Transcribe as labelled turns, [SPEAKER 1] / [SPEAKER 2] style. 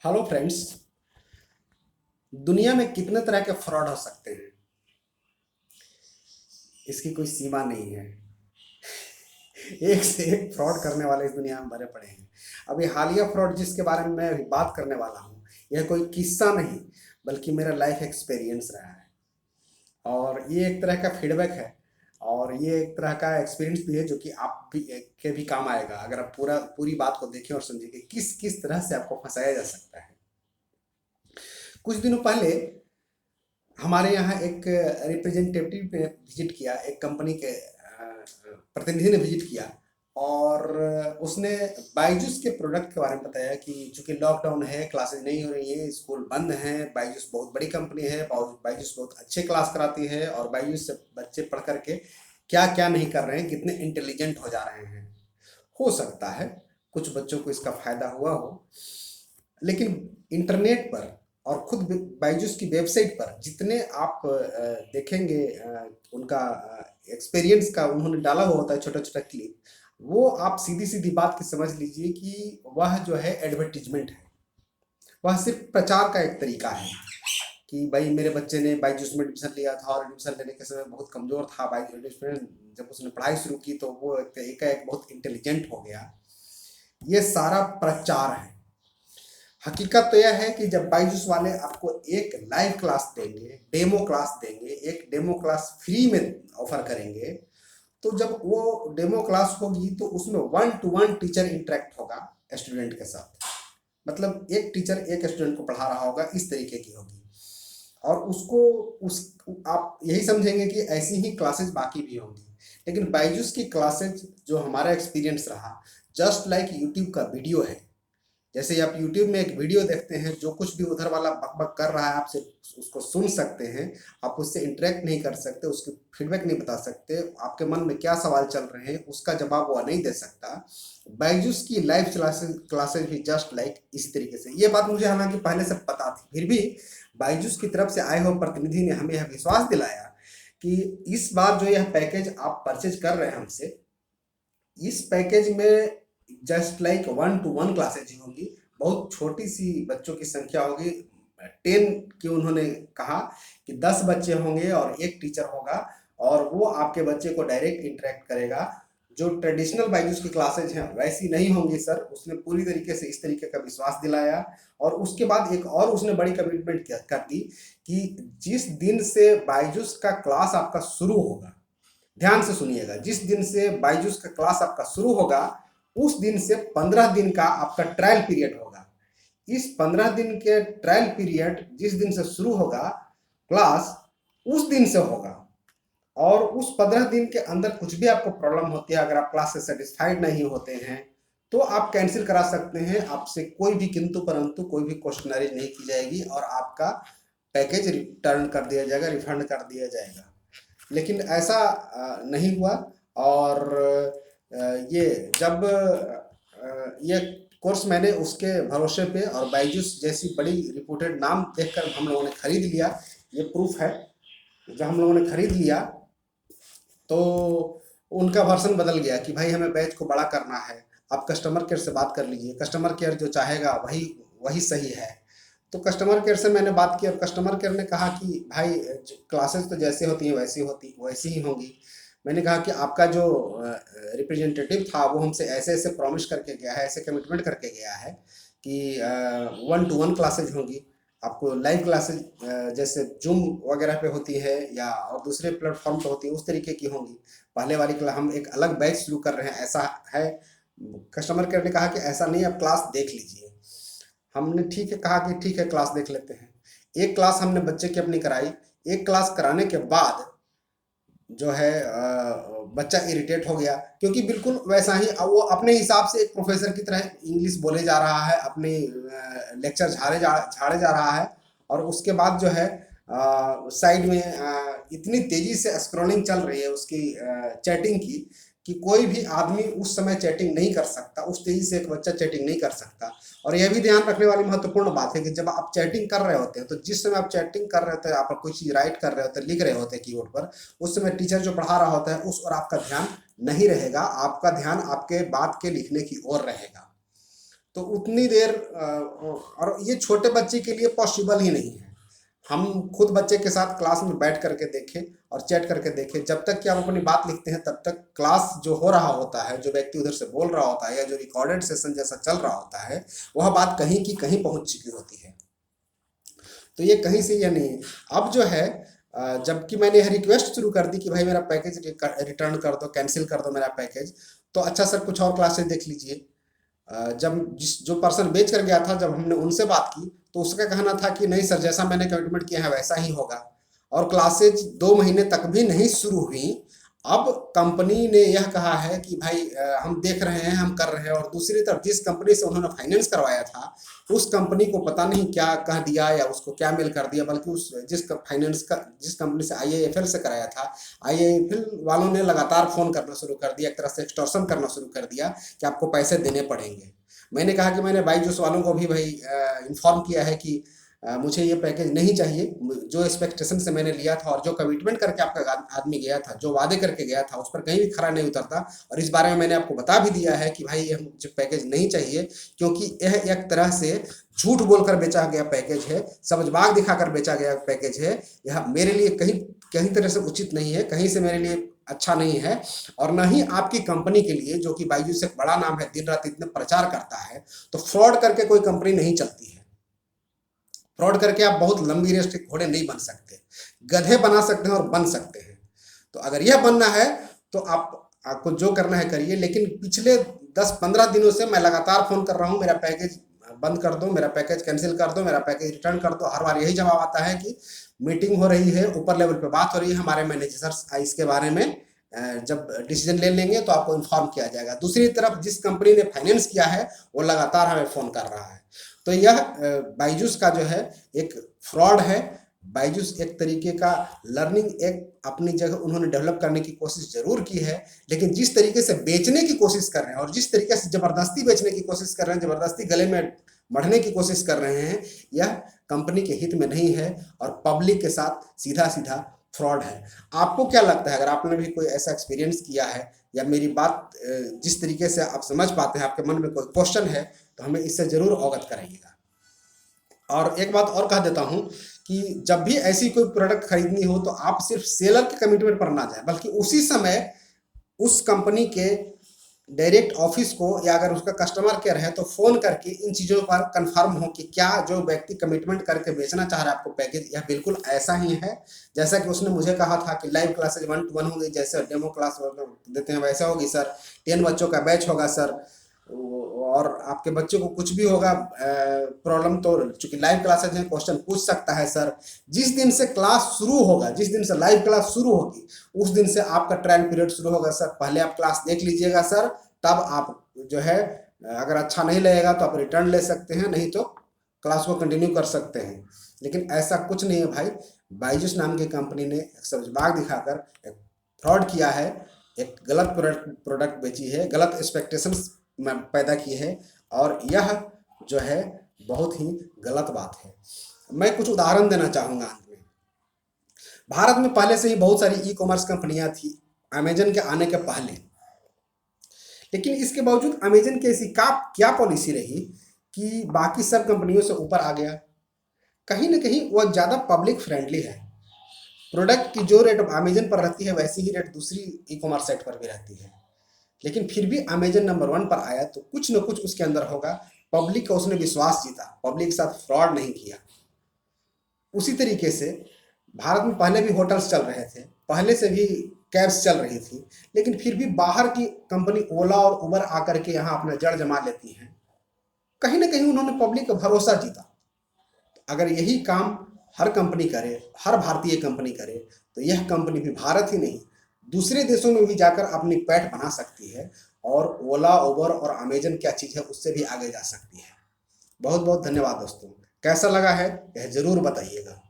[SPEAKER 1] Hello friends. दुनिया में कितने तरह के फ्रॉड हो सकते हैं, इसकी कोई सीमा नहीं है। एक से एक फ्रॉड करने वाले इस दुनिया में भरे पड़े हैं। अभी हालिया फ्रॉड जिसके बारे में मैं अभी बात करने वाला हूँ, यह कोई किस्सा नहीं बल्कि मेरा लाइफ एक्सपीरियंस रहा है। और ये एक तरह का फीडबैक है, और ये एक तरह का एक्सपीरियंस भी है जो कि आप भी के भी काम आएगा अगर आप पूरी बात को देखें और समझें कि किस किस तरह से आपको फंसाया जा सकता है। कुछ दिनों पहले हमारे यहाँ एक रिप्रेजेंटेटिव ने विजिट किया, एक कंपनी के प्रतिनिधि ने विजिट किया। और उसने बायजूस के प्रोडक्ट के बारे में बताया कि चूंकि लॉकडाउन है, क्लासेज नहीं हो रही हैं, स्कूल बंद हैं, बायजूस बहुत बड़ी कंपनी है, बायजूस बहुत अच्छे क्लास कराती है और बायजूस से बच्चे पढ़ करके क्या क्या नहीं कर रहे हैं, कितने इंटेलिजेंट हो जा रहे हैं। हो सकता है कुछ बच्चों को इसका फायदा हुआ हो, लेकिन इंटरनेट पर और खुद बायजूस की वेबसाइट पर जितने आप देखेंगे, उनका एक्सपीरियंस का उन्होंने डाला हुआ होता है छोटा छोटा क्लिप, वो आप सीधी सीधी बात की समझ लीजिए कि वह जो है एडवर्टीजमेंट है। वह सिर्फ प्रचार का एक तरीका है कि भाई मेरे बच्चे ने बायजूस में एडमिशन लिया था और एडमिशन लेने के समय बहुत कमजोर था, बायजूस में जब उसने पढ़ाई शुरू की तो वो एक बहुत इंटेलिजेंट हो गया। ये सारा प्रचार है। हकीकत तो यह है कि जब बायजूस वाले आपको एक लाइव क्लास देंगे, डेमो क्लास देंगे, एक डेमो क्लास फ्री में ऑफर करेंगे, तो जब वो डेमो क्लास होगी तो उसमें one two one teacher interact होगा स्टूडेंट के साथ। मतलब एक टीचर एक स्टूडेंट को पढ़ा रहा होगा, इस तरीके की होगी। और उसको उस आप यही समझेंगे कि ऐसी ही क्लासेस बाकी भी होंगी। लेकिन बायजूस की क्लासेज जो हमारा एक्सपीरियंस रहा, जस्ट लाइक यूट्यूब का वीडियो है। जैसे आप YouTube में एक वीडियो देखते हैं, जो कुछ भी उधर वाला बक-बक कर रहा है आप सिर्फ उसको सुन सकते हैं, आप उससे इंटरेक्ट नहीं कर सकते, उसकी फीडबैक नहीं बता सकते, आपके मन में क्या सवाल चल रहे हैं उसका जवाब वो नहीं दे सकता। बायजूस की लाइव क्लासेस क्लासेस भी जस्ट लाइक इसी तरीके से। ये बात मुझे हालांकि पहले से पता थी, फिर भी बायजूस की तरफ से आए हुए प्रतिनिधि ने हमें यह विश्वास दिलाया कि इस बार जो यह पैकेज आप परचेज कर रहे हैं हमसे, इस पैकेज में just like one two one classes ही होंगी। बहुत छोटी सी बच्चों की संख्या होगी। 10 की उन्होंने कहा कि 10 बच्चे होंगे और एक टीचर होगा, और वो आपके बच्चे को डायरेक्ट इंटरेक्ट करेगा। जो ट्रेडिशनल बायजूस की क्लासेज हैं वैसी नहीं होंगी सर। उसने पूरी तरीके से इस तरीके का विश्वास दिलाया। और उसके बाद एक और उसने बड़ी कमिटमेंट कर दी कि जिस दिन से बायजूस का क्लास आपका शुरू होगा, ध्यान से सुनिएगा, जिस दिन से बायजूस का क्लास आपका शुरू होगा उस दिन से 15 दिन का आपका ट्रायल पीरियड होगा। इस 15 दिन के ट्रायल पीरियड जिस दिन से शुरू होगा क्लास, उस दिन से होगा। और उस 15 दिन के अंदर कुछ भी आपको प्रॉब्लम होती है, अगर आप क्लास से सेटिस्फाइड नहीं होते हैं, तो आप कैंसिल करा सकते हैं। आपसे कोई भी किंतु परंतु कोई भी क्वेश्चनरी नहीं की जाएगी और आपका पैकेज रिटर्न कर दिया जाएगा, रिफंड कर दिया जाएगा। लेकिन ऐसा नहीं हुआ। और ये जब ये कोर्स मैंने उसके भरोसे पे और बायजूस जैसी बड़ी रिपोर्टेड नाम देखकर हम लोगों ने खरीद लिया। ये प्रूफ है। जब हम लोगों ने खरीद लिया तो उनका वर्सन बदल गया कि भाई हमें बैच को बड़ा करना है, आप कस्टमर केयर से बात कर लीजिए, कस्टमर केयर जो चाहेगा वही वही सही है। तो कस्टमर केयर से मैंने बात की और कस्टमर केयर ने कहा कि भाई क्लासेस तो जैसे होती हैं वैसी ही होंगी। मैंने कहा कि आपका जो रिप्रेजेंटेटिव था वो हमसे ऐसे ऐसे प्रॉमिस करके गया है, ऐसे कमिटमेंट करके गया है कि वन टू वन क्लासेज होंगी, आपको लाइव क्लासेज जैसे जूम वगैरह पे होती है या और दूसरे प्लेटफॉर्म पे होती है उस तरीके की होंगी। पहले वाली क्लास हम एक अलग बैच शुरू कर रहे हैं, ऐसा है। कस्टमर केयर ने कहा कि ऐसा नहीं, आप क्लास देख लीजिए। हमने ठीक है कहा कि ठीक है क्लास देख लेते हैं। एक क्लास हमने बच्चे की अपनी कराई। एक क्लास कराने के बाद जो है बच्चा इरिटेट हो गया, क्योंकि बिल्कुल वैसा ही वो अपने हिसाब से एक प्रोफेसर की तरह इंग्लिश बोले जा रहा है, अपने लेक्चर झाड़े जा रहा है। और उसके बाद जो है साइड में इतनी तेजी से स्क्रॉलिंग चल रही है उसकी चैटिंग की कि कोई भी आदमी उस समय चैटिंग नहीं कर सकता, उस तेजी से एक बच्चा चैटिंग नहीं कर सकता। और यह भी ध्यान रखने वाली महत्वपूर्ण बात है कि जब आप चैटिंग कर रहे होते हैं, तो जिस समय आप चैटिंग कर रहे होते हैं, आप कोई चीज़ राइट कर रहे होते हैं, लिख रहे होते हैं कीबोर्ड पर, उस समय टीचर जो पढ़ा रहा होता है उस और आपका ध्यान नहीं रहेगा, आपका ध्यान आपके बात के लिखने की ओर रहेगा। तो उतनी देर और ये छोटे बच्चे के लिए पॉसिबल ही नहीं है। हम खुद बच्चे के साथ क्लास में बैठ करके देखें और चैट करके देखें, जब तक कि आप अपनी बात लिखते हैं तब तक क्लास जो हो रहा होता है, जो व्यक्ति उधर से बोल रहा होता है या जो रिकॉर्डेड सेशन जैसा चल रहा होता है, वह बात कहीं की कहीं पहुंच चुकी होती है। तो ये कहीं से ये नहीं है। अब जो है जबकि मैंने यह रिक्वेस्ट शुरू कर दी कि भाई मेरा पैकेज रिटर्न कर दो, कैंसिल कर दो मेरा पैकेज, तो अच्छा सर कुछ और क्लासेस देख लीजिए। जब जो पर्सन बेच कर गया था, जब हमने उनसे बात की तो उसका कहना था कि नहीं सर, जैसा मैंने कमिटमेंट किया है वैसा ही होगा। और क्लासेज 2 महीने तक भी नहीं शुरू हुई। अब कंपनी ने यह कहा है कि भाई हम देख रहे हैं, हम कर रहे हैं। और दूसरी तरफ जिस कंपनी से उन्होंने फाइनेंस करवाया था, उस कंपनी को पता नहीं क्या कह दिया या उसको क्या मेल कर दिया, बल्कि उस जिस कंपनी से IIFL से कराया था, IIFL वालों ने लगातार फ़ोन करना शुरू कर दिया, एक तरह से एक्सटॉर्शन करना शुरू कर दिया कि आपको पैसे देने पड़ेंगे। मैंने कहा कि मैंने बायजूस वालों को भी भाई इन्फॉर्म किया है कि मुझे ये पैकेज नहीं चाहिए। जो एक्सपेक्टेशन से मैंने लिया था और जो कमिटमेंट करके आपका आदमी गया था, जो वादे करके गया था, उस पर कहीं भी खरा नहीं उतरता। और इस बारे में मैंने आपको बता भी दिया है कि भाई ये मुझे पैकेज नहीं चाहिए, क्योंकि यह एक तरह से झूठ बोलकर बेचा गया पैकेज है, समझबाग दिखाकर बेचा गया पैकेज है। यह मेरे लिए कहीं तरह से उचित नहीं है, कहीं से मेरे लिए अच्छा नहीं है। और न ही आपकी कंपनी के लिए, जो कि बायजूस एक बड़ा नाम है, दिन रात इतने प्रचार करता है। तो फ्रॉड करके कोई कंपनी नहीं चलती है। फ्रॉड करके आप बहुत लंबी रेस के घोड़े नहीं बन सकते, गधे बना सकते हैं और बन सकते हैं। तो अगर यह बनना है तो आपको जो करना है करिए। लेकिन पिछले 10-15 दिनों से मैं लगातार फोन कर रहा हूँ, मेरा पैकेज बंद कर दो, मेरा पैकेज कैंसिल कर दो, मेरा पैकेज रिटर्न कर दो। हर बार यही जवाब आता है कि मीटिंग हो रही है, ऊपर लेवल पे बात हो रही है, हमारे मैनेजर्स इसके बारे में जब डिसीजन ले लेंगे तो आपको इन्फॉर्म किया जाएगा। दूसरी तरफ जिस कंपनी ने फाइनेंस किया है वो लगातार हमें फोन कर रहा है। तो यह बायजूस का जो है एक फ्रॉड है। बायजूस एक तरीके का लर्निंग एक अपनी जगह उन्होंने डेवलप करने की कोशिश जरूर की है, लेकिन जिस तरीके से बेचने की कोशिश कर रहे हैं और जिस तरीके से जबरदस्ती बेचने की कोशिश कर रहे हैं, जबरदस्ती गले में मढ़ने की कोशिश कर रहे हैं, यह कंपनी के हित में नहीं है और पब्लिक के साथ सीधा सीधा फ्रॉड है। आपको क्या लगता है, अगर आपने भी कोई ऐसा एक्सपीरियंस किया है या मेरी बात जिस तरीके से आप समझ पाते हैं, आपके मन में कोई क्वेश्चन है तो हमें इससे जरूर अवगत कराइएगा। और एक बात और कह देता हूं कि जब भी ऐसी कोई प्रोडक्ट खरीदनी हो तो आप सिर्फ सेलर के कमिटमेंट पर ना जाए, बल्कि उसी समय उस कंपनी के डायरेक्ट ऑफिस को या अगर उसका कस्टमर केयर है तो फोन करके इन चीज़ों पर कंफर्म हो कि क्या जो व्यक्ति कमिटमेंट करके बेचना चाह रहा है आपको पैकेज, यह बिल्कुल ऐसा ही है जैसा कि उसने मुझे कहा था कि लाइव क्लासेज 1 to 1 होंगी, जैसे डेमो क्लास देते हैं वैसा होगी सर। 10 बच्चों का बैच होगा सर, और आपके बच्चे को कुछ भी होगा प्रॉब्लम तो चूंकि लाइव क्लासेज हैं, क्वेश्चन पूछ सकता है सर। जिस दिन से क्लास शुरू होगा, जिस दिन से लाइव क्लास शुरू होगी, उस दिन से आपका ट्रायल पीरियड शुरू होगा सर। पहले आप क्लास देख लीजिएगा सर, तब आप जो है अगर अच्छा नहीं लगेगा तो आप रिटर्न ले सकते हैं, नहीं तो क्लास को कंटिन्यू कर सकते हैं। लेकिन ऐसा कुछ नहीं है भाई। बायजूस नाम की कंपनी ने एक समझबाग दिखाकर एक फ्रॉड किया है, एक गलत प्रोडक्ट बेची है, गलत एक्सपेक्टेशंस पैदा की है, और यह जो है बहुत ही गलत बात है। मैं कुछ उदाहरण देना चाहूँगा अंत में। भारत में पहले से ही बहुत सारी ई-कॉमर्स कंपनियां थी अमेजन के आने के पहले, लेकिन इसके बावजूद अमेजन की ऐसी क्या पॉलिसी रही कि बाकी सब कंपनियों से ऊपर आ गया। कहीं ना कहीं वह ज़्यादा पब्लिक फ्रेंडली है। प्रोडक्ट की जो रेट अमेजन पर रहती है वैसी ही रेट दूसरी ई-कॉमर्स साइट पर भी रहती है, लेकिन फिर भी अमेजन नंबर 1 पर आया तो कुछ न कुछ उसके अंदर होगा। पब्लिक का उसने विश्वास जीता, पब्लिक के साथ फ्रॉड नहीं किया। उसी तरीके से भारत में पहले भी होटल्स चल रहे थे, पहले से भी कैब्स चल रही थी, लेकिन फिर भी बाहर की कंपनी ओला और उबर आकर के यहाँ अपना जड़ जमा लेती हैं। कहीं ना कहीं उन्होंने पब्लिक का भरोसा जीता। अगर यही काम हर कंपनी करे, हर भारतीय कंपनी करे, तो यह कंपनी भी भारत ही नहीं दूसरे देशों में भी जाकर अपनी पैठ बना सकती है, और ओला, उबर और अमेजन क्या चीज़ है उससे भी आगे जा सकती है। बहुत बहुत धन्यवाद दोस्तों। कैसा लगा है यह जरूर बताइएगा।